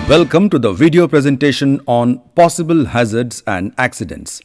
Welcome to the video presentation on possible hazards and accidents.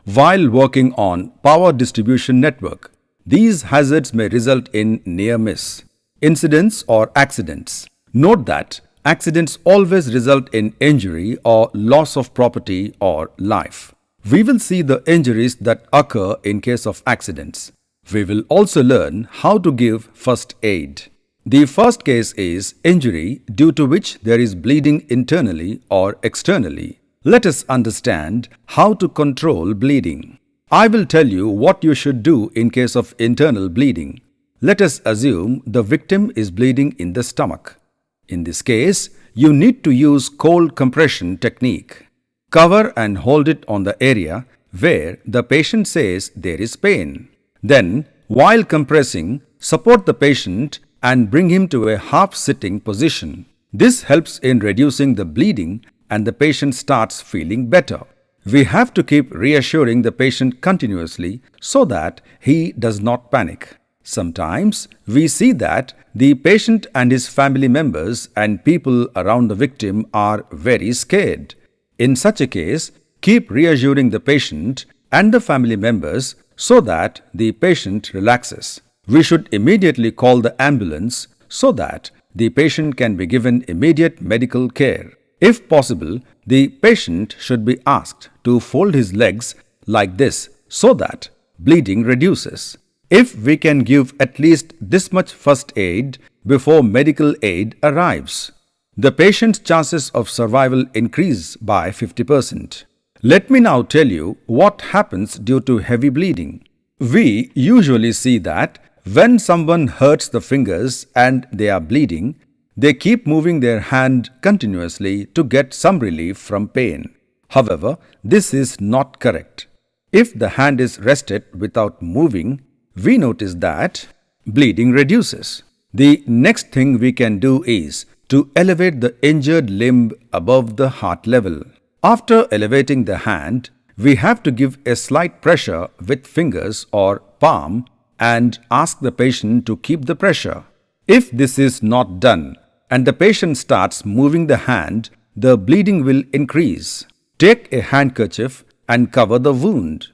While working on power distribution network, these hazards may result in near miss, incidents or accidents. Note that accidents always result in injury or loss of property or life. We will see the injuries that occur in case of accidents. We will also learn how to give first aid. The first case is injury due to which there is bleeding internally or externally. Let us understand how to control bleeding. I will tell you what you should do in case of internal bleeding. Let us assume the victim is bleeding in the stomach. In this case, you need to use cold compression technique. Cover and hold it on the area where the patient says there is pain. Then, while compressing, support the patient and bring him to a half-sitting position. This helps in reducing the bleeding and the patient starts feeling better. We have to keep reassuring the patient continuously so that he does not panic. Sometimes we see that the patient and his family members and people around the victim are very scared. In such a case, keep reassuring the patient and the family members so that the patient relaxes. We should immediately call the ambulance so that the patient can be given immediate medical care. If possible, the patient should be asked to fold his legs like this so that bleeding reduces. If we can give at least this much first aid before medical aid arrives, the patient's chances of survival increase by 50%. Let me now tell you what happens due to heavy bleeding. We usually see that when someone hurts the fingers and they are bleeding, they keep moving their hand continuously to get some relief from pain. However, this is not correct. If the hand is rested without moving, we notice that bleeding reduces. The next thing we can do is to elevate the injured limb above the heart level. After elevating the hand, we have to give a slight pressure with fingers or palm and ask the patient to keep the pressure. If this is not done and the patient starts moving the hand, the bleeding will increase. Take a handkerchief and cover the wound.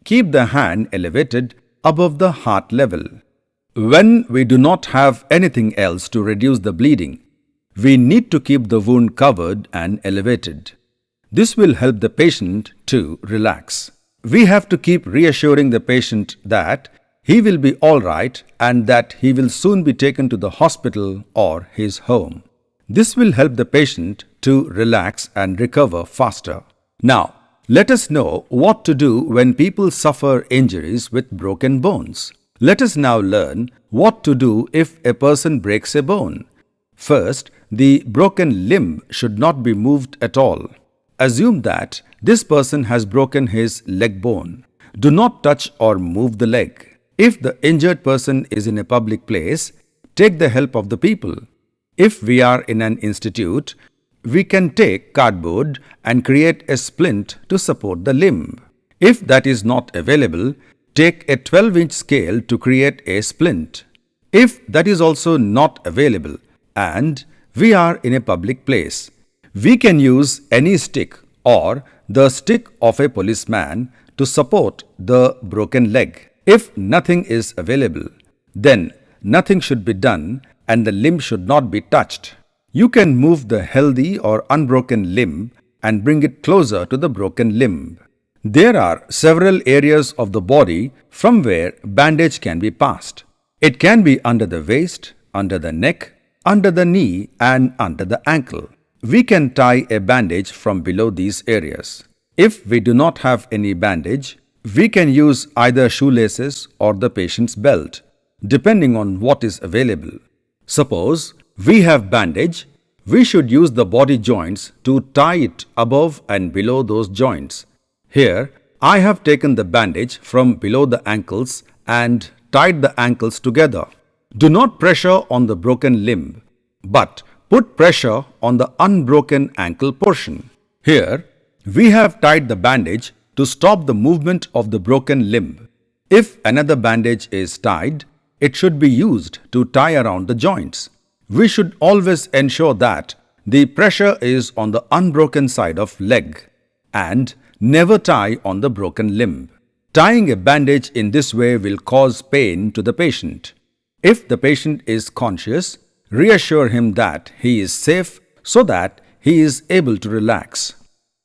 Keep the hand elevated above the heart level. When we do not have anything else to reduce the bleeding, we need to keep the wound covered and elevated. This will help the patient to relax. We have to keep reassuring the patient that he will be all right and that he will soon be taken to the hospital or his home. This will help the patient to relax and recover faster. Now, let us know what to do when people suffer injuries with broken bones. Let us now learn what to do if a person breaks a bone. First, the broken limb should not be moved at all. Assume that this person has broken his leg bone. Do not touch or move the leg. If the injured person is in a public place, take the help of the people. If we are in an institute, we can take cardboard and create a splint to support the limb. If that is not available, take a 12-inch scale to create a splint. If that is also not available and we are in a public place, we can use any stick or the stick of a policeman to support the broken leg. If nothing is available, then nothing should be done and the limb should not be touched. You can move the healthy or unbroken limb and bring it closer to the broken limb. There are several areas of the body from where bandage can be passed. It can be under the waist, under the neck, under the knee and under the ankle. We can tie a bandage from below these areas. If we do not have any bandage, we can use either shoelaces or the patient's belt, depending on what is available. Suppose we have bandage, we should use the body joints to tie it above and below those joints. Here, I have taken the bandage from below the ankles and tied the ankles together. Do not pressure on the broken limb, but put pressure on the unbroken ankle portion. Here, we have tied the bandage to stop the movement of the broken limb. If another bandage is tied, it should be used to tie around the joints. We should always ensure that the pressure is on the unbroken side of leg, and never tie on the broken limb. Tying a bandage in this way will cause pain to the patient. If the patient is conscious, reassure him that he is safe so that he is able to relax.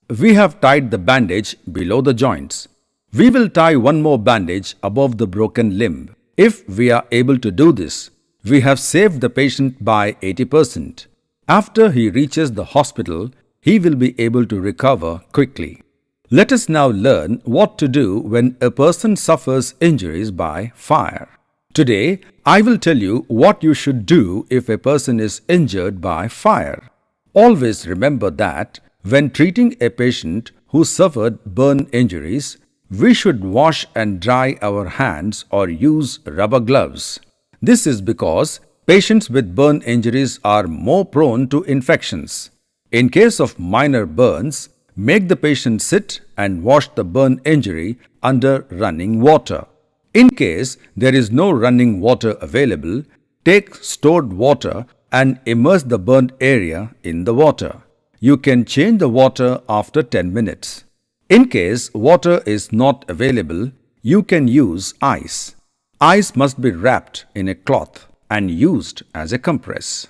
We have tied the bandage below the joints. We will tie one more bandage above the broken limb. If we are able to do this, we have saved the patient by 80%. After he reaches the hospital, he will be able to recover quickly. Let us now learn what to do when a person suffers injuries by fire. Today, I will tell you what you should do if a person is injured by fire. Always remember that when treating a patient who suffered burn injuries, we should wash and dry our hands or use rubber gloves. This is because patients with burn injuries are more prone to infections. In case of minor burns, make the patient sit and wash the burn injury under running water. In case there is no running water available, take stored water and immerse the burnt area in the water. You can change the water after 10 minutes. In case water is not available, you can use ice. Ice must be wrapped in a cloth and used as a compress.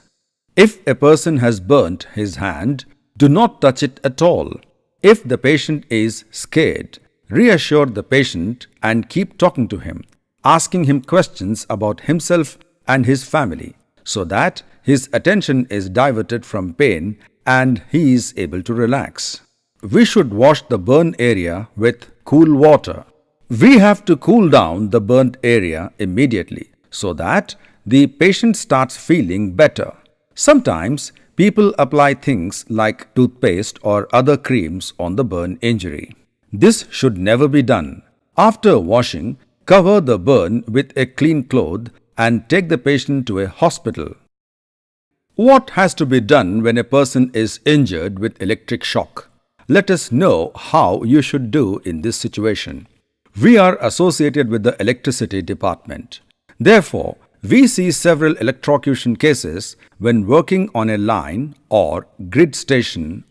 If a person has burnt his hand, do not touch it at all. If the patient is scared, reassure the patient and keep talking to him, asking him questions about himself and his family, so that his attention is diverted from pain and he is able to relax. We should wash the burn area with cool water. We have to cool down the burnt area immediately so that the patient starts feeling better. Sometimes people apply things like toothpaste or other creams on the burn injury. This should never be done. After washing, cover the burn with a clean cloth and take the patient to a hospital. What has to be done when a person is injured with electric shock? Let us know how you should do in this situation. We are associated with the electricity department. Therefore, we see several electrocution cases when working on a line or grid station.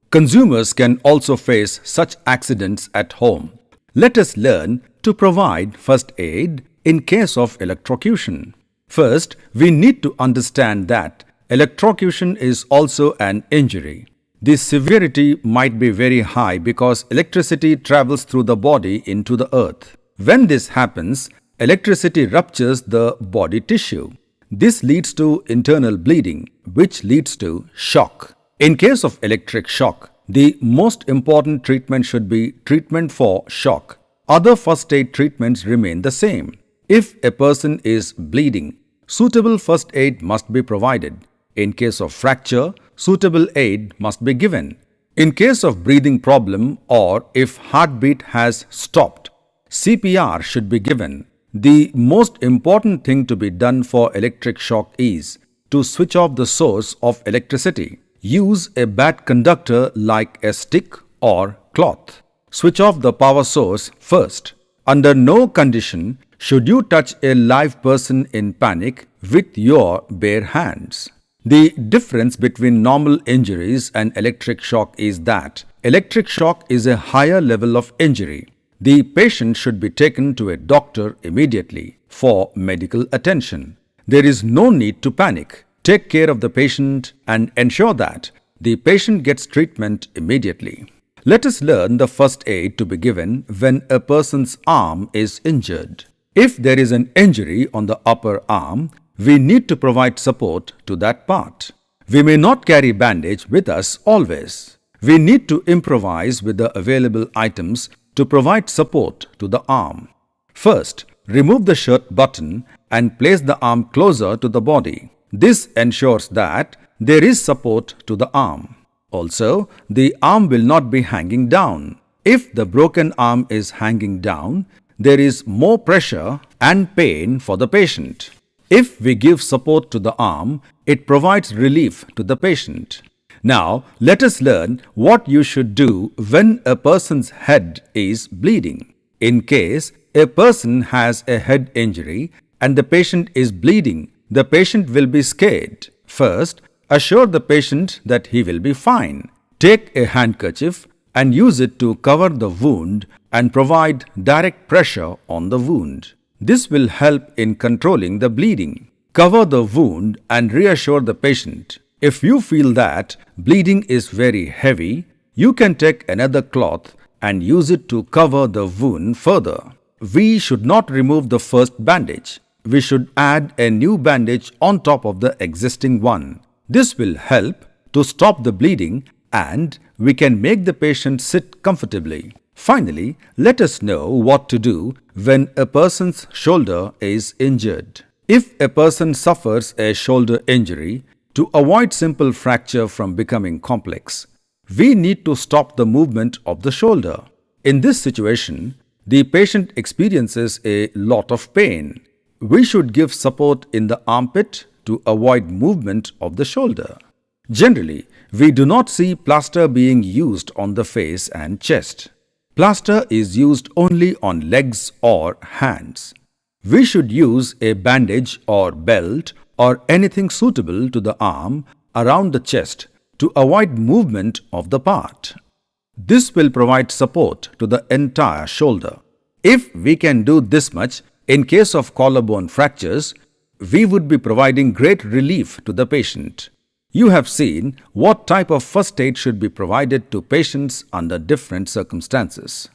Consumers can also face such accidents at home. Let us learn to provide first aid in case of electrocution. First, we need to understand that electrocution is also an injury. The severity might be very high because electricity travels through the body into the earth. When this happens, electricity ruptures the body tissue. This leads to internal bleeding, which leads to shock. In case of electric shock, the most important treatment should be treatment for shock. Other first aid treatments remain the same. If a person is bleeding, suitable first aid must be provided. In case of fracture, suitable aid must be given. In case of breathing problem or if heartbeat has stopped, CPR should be given. The most important thing to be done for electric shock is to switch off the source of electricity. Use a bad conductor like a stick or cloth. Switch off the power source first. Under no condition should you touch a live person in panic with your bare hands. The difference between normal injuries and electric shock is that electric shock is a higher level of injury. The patient should be taken to a doctor immediately for medical attention. There is no need to panic. Take care of the patient and ensure that the patient gets treatment immediately. Let us learn the first aid to be given when a person's arm is injured. If there is an injury on the upper arm, we need to provide support to that part. We may not carry bandage with us always. We need to improvise with the available items to provide support to the arm. First, remove the shirt button and place the arm closer to the body. This ensures that there is support to the arm. Also, the arm will not be hanging down. If the broken arm is hanging down, there is more pressure and pain for the patient. If we give support to the arm, it provides relief to the patient. Now, let us learn what you should do when a person's head is bleeding. In case a person has a head injury and the patient is bleeding, the patient will be scared. First, Assure the patient that he will be fine. Take a handkerchief and use it to cover the wound and provide direct pressure on the wound. This will help in controlling the bleeding. Cover the wound and reassure the patient. If you feel that bleeding is very heavy, you can take another cloth and use it to cover the wound further. We should not remove the first bandage. We should add a new bandage on top of the existing one. This will help to stop the bleeding and we can make the patient sit comfortably. Finally, let us know what to do when a person's shoulder is injured. If a person suffers a shoulder injury, to avoid simple fracture from becoming complex, we need to stop the movement of the shoulder. In this situation, the patient experiences a lot of pain. We should give support in the armpit to avoid movement of the shoulder. Generally, we do not see plaster being used on the face and chest. Plaster is used only on legs or hands. We should use a bandage or belt or anything suitable to the arm around the chest to avoid movement of the part. This will provide support to the entire shoulder. If we can do this much in case of collarbone fractures, we would be providing great relief to the patient. You have seen what type of first aid should be provided to patients under different circumstances.